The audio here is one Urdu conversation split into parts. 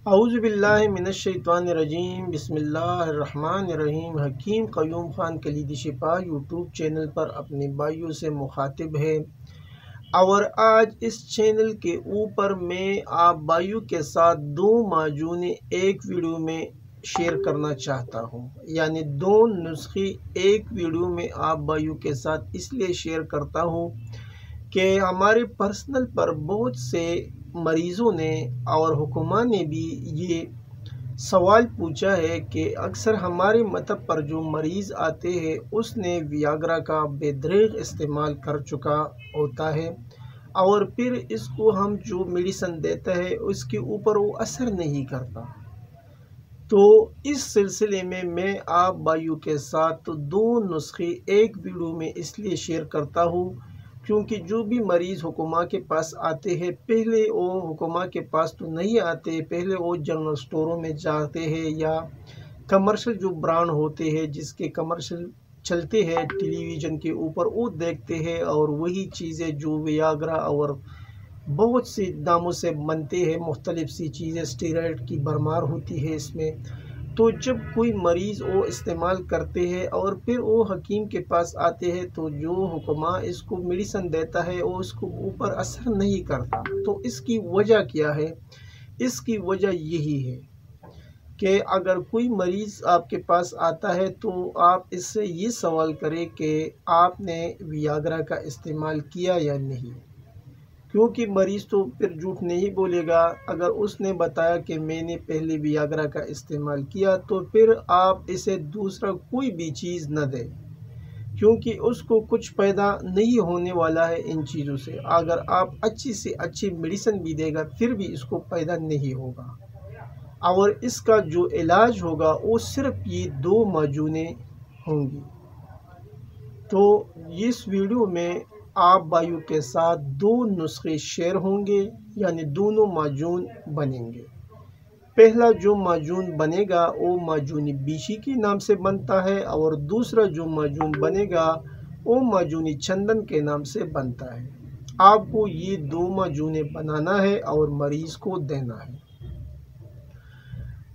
اعوذ باللہ من الشیطان الرجیم بسم اللہ الرحمن الرحیم۔ حکیم قیوم خان کلیدی شفا یوٹیوب چینل پر اپنے بھائیوں سے مخاطب ہے اور آج اس چینل کے اوپر میں آپ بھائیوں کے ساتھ دو معجون ایک ویڈیو میں شیئر کرنا چاہتا ہوں، یعنی دو نسخے ایک ویڈیو میں آپ بھائیوں کے ساتھ اس لیے شیئر کرتا ہوں کہ ہمارے پرسنل پر بہت سے مریضوں نے اور حکماں نے بھی یہ سوال پوچھا ہے کہ اکثر ہمارے مطب پر جو مریض آتے ہیں اس نے ویاگرا کا بے دریغ استعمال کر چکا ہوتا ہے اور پھر اس کو ہم جو میڈیسن دیتا ہے اس کے اوپر وہ اثر نہیں کرتا۔ تو اس سلسلے میں آپ بھائیوں کے ساتھ دو نسخے ایک ویڈیو میں اس لیے شیئر کرتا ہوں کیونکہ جو بھی مریض حکماں کے پاس آتے ہیں پہلے وہ حکماں کے پاس تو نہیں آتے، پہلے وہ جنرل سٹوروں میں جاتے ہیں یا کمرشل جو برانڈ ہوتے ہیں جس کے کمرشل چلتے ہیں ٹیلی ویژن کے اوپر وہ دیکھتے ہیں اور وہی چیزیں جو ویاگرا اور بہت سی داموں سے بنتے ہیں، مختلف سی چیزیں اسٹیرائڈ کی بھرمار ہوتی ہے اس میں۔ تو جب کوئی مریض وہ استعمال کرتے ہیں اور پھر وہ حکیم کے پاس آتے ہیں تو جو حکماں اس کو میڈیسن دیتا ہے وہ اس کو اوپر اثر نہیں کرتا۔ تو اس کی وجہ کیا ہے؟ اس کی وجہ یہی ہے کہ اگر کوئی مریض آپ کے پاس آتا ہے تو آپ اس سے یہ سوال کریں کہ آپ نے ویاگرا کا استعمال کیا یا نہیں، کیونکہ مریض تو پھر جھوٹ نہیں بولے گا۔ اگر اس نے بتایا کہ میں نے پہلے ویاگرا کا استعمال کیا تو پھر آپ اسے دوسرا کوئی بھی چیز نہ دیں، کیونکہ اس کو کچھ پیدا نہیں ہونے والا ہے ان چیزوں سے۔ اگر آپ اچھی سے اچھی میڈیسن بھی دے گا پھر بھی اس کو پیدا نہیں ہوگا، اور اس کا جو علاج ہوگا وہ صرف یہ دو معجونیں ہوں گی۔ تو اس ویڈیو میں آپ بھائیوں کے ساتھ دو نسخے شیئر ہوں گے، یعنی دونوں معجون بنیں گے۔ پہلا جو معجون بنے گا وہ معجون بیشی کے نام سے بنتا ہے اور دوسرا جو معجون بنے گا وہ معجون چندن کے نام سے بنتا ہے۔ آپ کو یہ دو معجونیں بنانا ہے اور مریض کو دینا ہے،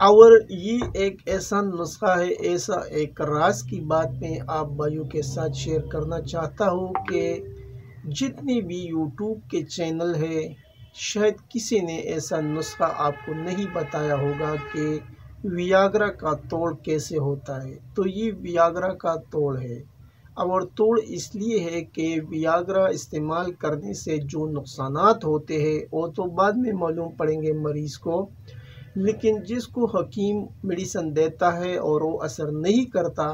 اور یہ ایک ایسا نسخہ ہے، ایسا ایک راز کی بات میں آپ بھائیوں کے ساتھ شیئر کرنا چاہتا ہوں کہ جتنے بھی یوٹیوب کے چینل ہے شاید کسی نے ایسا نسخہ آپ کو نہیں بتایا ہوگا کہ ویاگرا کا توڑ کیسے ہوتا ہے۔ تو یہ ویاگرا کا توڑ ہے، اور توڑ اس لیے ہے کہ ویاگرا استعمال کرنے سے جو نقصانات ہوتے ہیں وہ تو بعد میں معلوم پڑیں گے مریض کو، لیکن جس کو حکیم میڈیسن دیتا ہے اور وہ اثر نہیں کرتا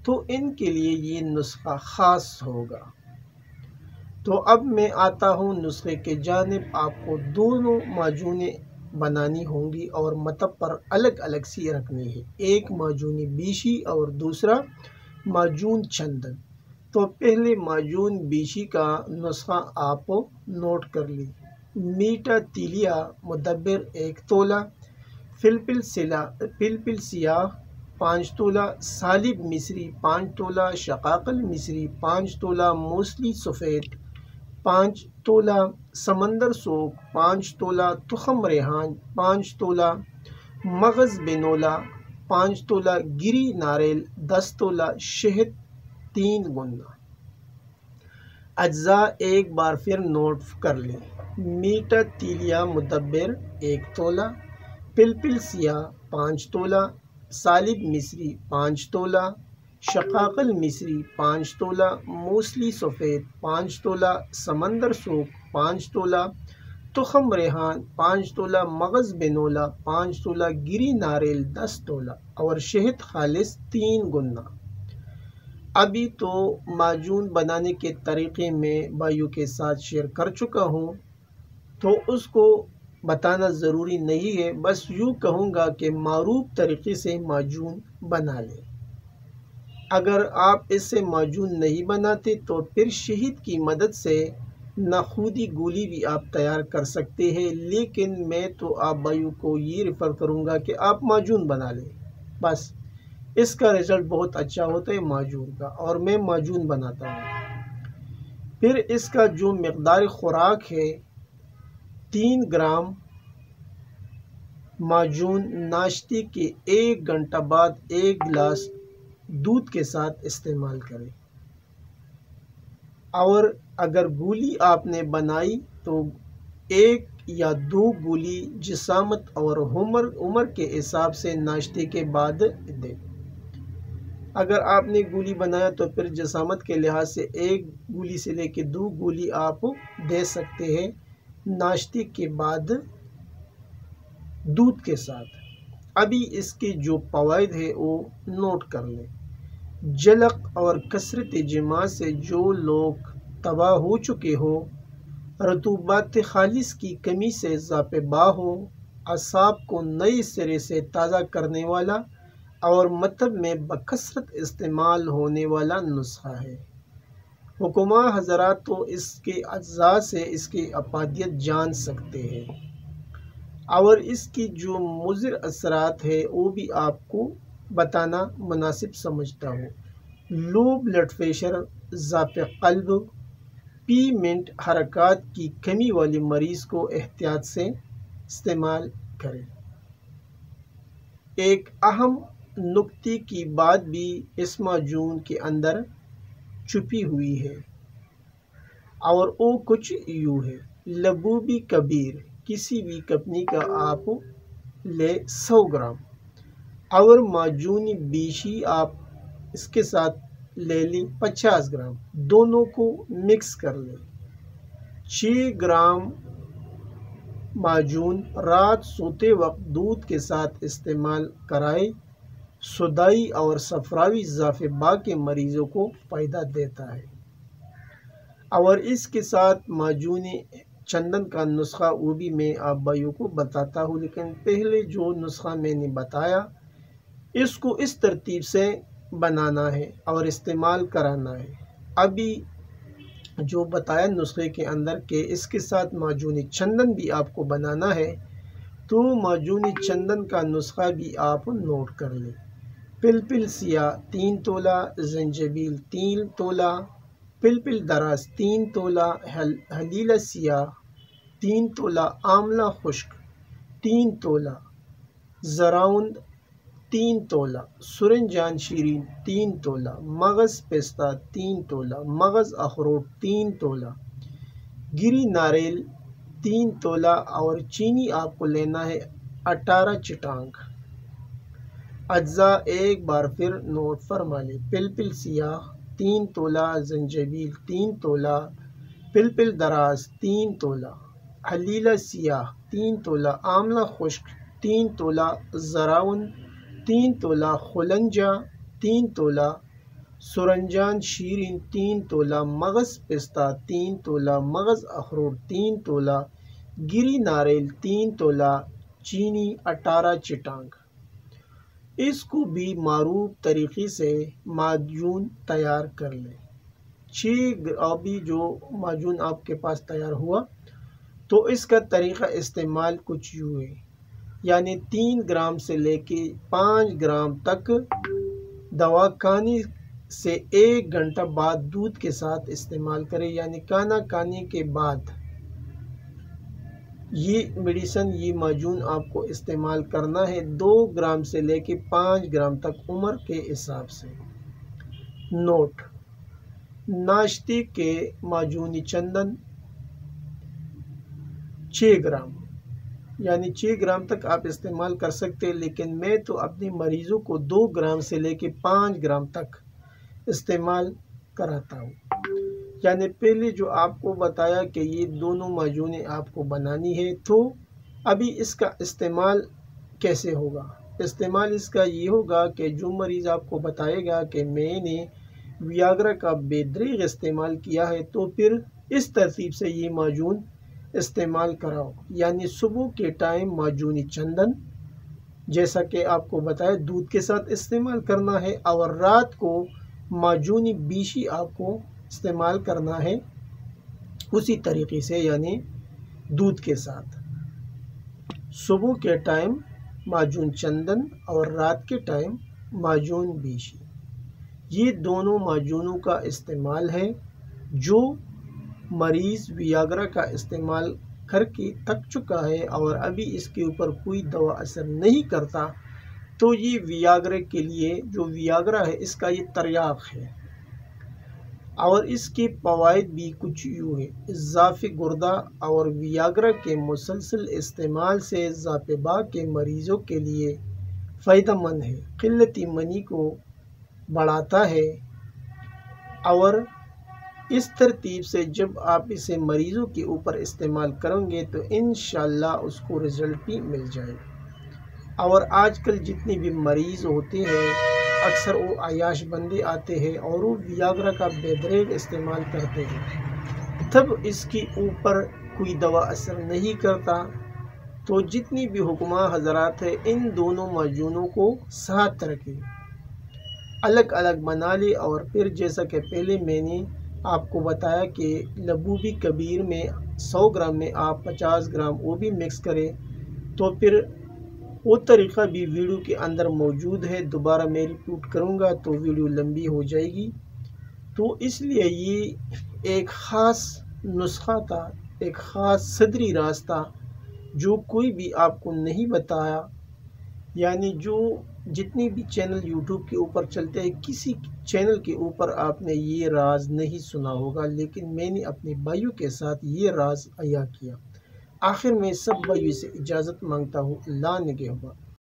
تو ان کے لیے یہ نسخہ خاص ہوگا۔ تو اب میں آتا ہوں نسخے کے جانب۔ آپ کو دونوں معجونیں بنانی ہوں گی اور مطب پر الگ الگ سی رکھنی ہے، ایک معجون بیشی اور دوسرا معجون چندن۔ تو پہلے معجون بیشی کا نسخہ آپ نوٹ کر لی۔ میٹھا تیلیا مدبر 1 تولہ، فلفل سیاہ 5 تولہ، سالب مصری 5 تولہ، شقاقل مصری 5 تولہ، موسلی سفید 5 تولہ، سمندر سوگ 5 تولہ، تخم ریحان 5 تولہ، مغز بینولا 5 تولہ، گری ناریل 10 تولہ، شہد 3 گنا۔ اجزاء ایک بار پھر نوٹ کر لیں۔ میٹھا تیلیا مدبر 1 تولہ، فلفل سیاہ 5 تولہ، سالب مصری 5 تولہ، شقاقل مصری 5 تولہ، موسلی سفید 5 تولہ، سمندر سوگ 5 تولہ، تخم ریحان 5 تولہ، مغز بینولا 5 تولہ، گری ناریل 10 تولہ اور شہد خالص 3 گنا۔ ابھی تو معجون بنانے کے طریقے میں بھائیوں کے ساتھ شیئر کر چکا ہوں تو اس کو بتانا ضروری نہیں ہے، بس یوں کہوں گا کہ معروف طریقے سے معجون بنا لیں۔ اگر آپ اس سے معجون نہیں بناتے تو پھر شہد کی مدد سے ناخودی گولی بھی آپ تیار کر سکتے ہیں، لیکن میں تو آپ بھائیوں کو یہ ریفر کروں گا کہ آپ معجون بنا لیں، بس اس کا رزلٹ بہت اچھا ہوتا ہے معجون کا، اور میں معجون بناتا ہوں۔ پھر اس کا جو مقدار خوراک ہے 3 گرام معجون ناشتے کے 1 گھنٹہ بعد 1 گلاس دودھ کے ساتھ استعمال کریں۔ اور اگر گولی آپ نے بنائی تو 1 یا 2 گولی جسامت اور عمر کے حساب سے ناشتے کے بعد دیں۔ اگر آپ نے گولی بنایا تو پھر جسامت کے لحاظ سے 1 گولی سے لے کے 2 گولی آپ دے سکتے ہیں ناشتے کے بعد دودھ کے ساتھ۔ ابھی اس کے جو فوائد ہے وہ نوٹ کر لیں۔ جلق اور کثرت جماع سے جو لوگ تباہ ہو چکے ہو، رطوبات خالص کی کمی سے اضافہ با ہو، اعصاب کو نئے سرے سے تازہ کرنے والا اور مطلب میں بکثرت استعمال ہونے والا نسخہ ہے۔ حکماء حضرات تو اس کے اجزاء سے اس کی افادیت جان سکتے ہیں اور اس کی جو مضر اثرات ہے وہ بھی آپ کو بتانا مناسب سمجھتا ہوں۔ لو بلڈ پریشر، ضعف قلب، پی منٹ حرکات کی کمی والے مریض کو احتیاط سے استعمال کریں۔ ایک اہم نکتے کی بات بھی اس معجون کے اندر چھپی ہوئی ہے اور وہ کچھ یوں ہے۔ لبوبی کبیر کسی بھی کمپنی کا آپ لے 100 گرام اور معجون بیشی آپ اس کے ساتھ لے لیں 50 گرام، دونوں کو مکس کر لیں۔ 6 گرام معجون رات سوتے وقت دودھ کے ساتھ استعمال کرائے، صدائی اور صفراوی ضعف با کے مریضوں کو فائدہ دیتا ہے۔ اور اس کے ساتھ معجون چندن کا نسخہ وہ بھی میں آپ بھائیوں کو بتاتا ہوں، لیکن پہلے جو نسخہ میں نے بتایا اس کو اس ترتیب سے بنانا ہے اور استعمال کرانا ہے۔ ابھی جو بتایا نسخے کے اندر کہ اس کے ساتھ معجون چندن بھی آپ کو بنانا ہے، تو معجون چندن کا نسخہ بھی آپ نوٹ کر لیں۔ پلپل سیاہ 3 تولہ، زنجبیل 3 تولہ، پلپل دراز 3 تولہ، ہلیلہ سیاہ 3 تولہ، آملہ خشک 3 تولہ، زراوند 3 تولہ، سرنجان شیرین 3 تولہ، مغز پستہ 3 تولہ، مغز اخروٹ 3 تولہ، گری ناریل 3 تولہ اور چینی آپ کو لینا ہے 18 چٹانگ۔ اجزاء ایک بار پھر نوٹ فرما لیں۔ پلپل سیاہ 3 تولہ، زنجبیل 3 تولہ، پلپل دراز 3 تولہ، ہلیلہ سیاہ 3 تولہ، آملہ خشک 3 تولہ، زراون 3 تولہ، خلنجہ 3 تولہ، سرنجان شیرین 3 تولہ، مغز پستہ 3 تولہ، مغز اخروٹ 3 تولہ، گری ناریل 3 تولہ، چینی 18 چٹانگ۔ اس کو بھی معروف طریقے سے معجون تیار کر لیں۔ ابھی جو معجون آپ کے پاس تیار ہوا تو اس کا طریقہ استعمال کچھ یوں ہے، یعنی 3 گرام سے لے کے 5 گرام تک دوا کھانے سے 1 گھنٹہ بعد دودھ کے ساتھ استعمال کریں، یعنی کھانا کھانے کے بعد یہ میڈیسن، یہ معجون آپ کو استعمال کرنا ہے 2 گرام سے لے کے 5 گرام تک عمر کے حساب سے۔ نوٹ: ناشتے کے معجون چندن 6 گرام، یعنی 6 گرام تک آپ استعمال کر سکتے ہیں، لیکن میں تو اپنے مریضوں کو 2 گرام سے لے کے 5 گرام تک استعمال کراتا ہوں۔ یعنی پہلے جو آپ کو بتایا کہ یہ دونوں معجونیں آپ کو بنانی ہے، تو ابھی اس کا استعمال کیسے ہوگا؟ استعمال اس کا یہ ہوگا کہ جو مریض آپ کو بتائے گا کہ میں نے ویاگرا کا بے دریغ استعمال کیا ہے، تو پھر اس ترتیب سے یہ معجون استعمال کراؤ، یعنی صبح کے ٹائم معجون چندن جیسا کہ آپ کو بتایا دودھ کے ساتھ استعمال کرنا ہے، اور رات کو معجون بیشی آپ کو استعمال کرنا ہے اسی طریقے سے، یعنی دودھ کے ساتھ۔ صبح کے ٹائم معجون چندن اور رات کے ٹائم معجون بیشی، یہ دونوں معجونوں کا استعمال ہے۔ جو مریض ویاگرا کا استعمال کر کے تک چکا ہے اور ابھی اس کے اوپر کوئی دوا اثر نہیں کرتا، تو یہ ویاگرا کے لیے جو ویاگرا ہے اس کا یہ تریاق ہے۔ اور اس کے فوائد بھی کچھ یوں ہے: اضافی گردہ اور ویاگرا کے مسلسل استعمال سے ذاپبا کے مریضوں کے لیے فائدہ مند ہے، قلتی منی کو بڑھاتا ہے، اور اس ترتیب سے جب آپ اسے مریضوں کے اوپر استعمال کریں گے تو انشاءاللہ اس کو رزلٹ بھی مل جائے۔ اور آج کل جتنے بھی مریض ہوتے ہیں اکثر وہ عیاش بندے آتے ہیں اور وہ ویاگرا کا بے دریغ استعمال کرتے ہیں، تب اس کے اوپر کوئی دوا اثر نہیں کرتا۔ تو جتنی بھی حکمہ حضرات ہیں ان دونوں معجونوں کو ساتھ رکھیں، الگ الگ بنا لے، اور پھر جیسا کہ پہلے میں نے آپ کو بتایا کہ لبوبی کبیر میں 100 گرام میں آپ 50 گرام وہ بھی مکس کریں، تو پھر وہ طریقہ بھی ویڈیو کے اندر موجود ہے۔ دوبارہ میں ریپیٹ کروں گا تو ویڈیو لمبی ہو جائے گی، تو اس لیے یہ ایک خاص نسخہ تھا، ایک خاص صدری راستہ جو کوئی بھی آپ کو نہیں بتایا، یعنی جو جتنے بھی چینل یوٹیوب کے اوپر چلتے ہیں کسی چینل کے اوپر آپ نے یہ راز نہیں سنا ہوگا، لیکن میں نے اپنے بھائیوں کے ساتھ یہ راز عیا کیا۔ آخر میں سب بھائیوں سے اجازت مانگتا ہوں، اللہ نگہبان۔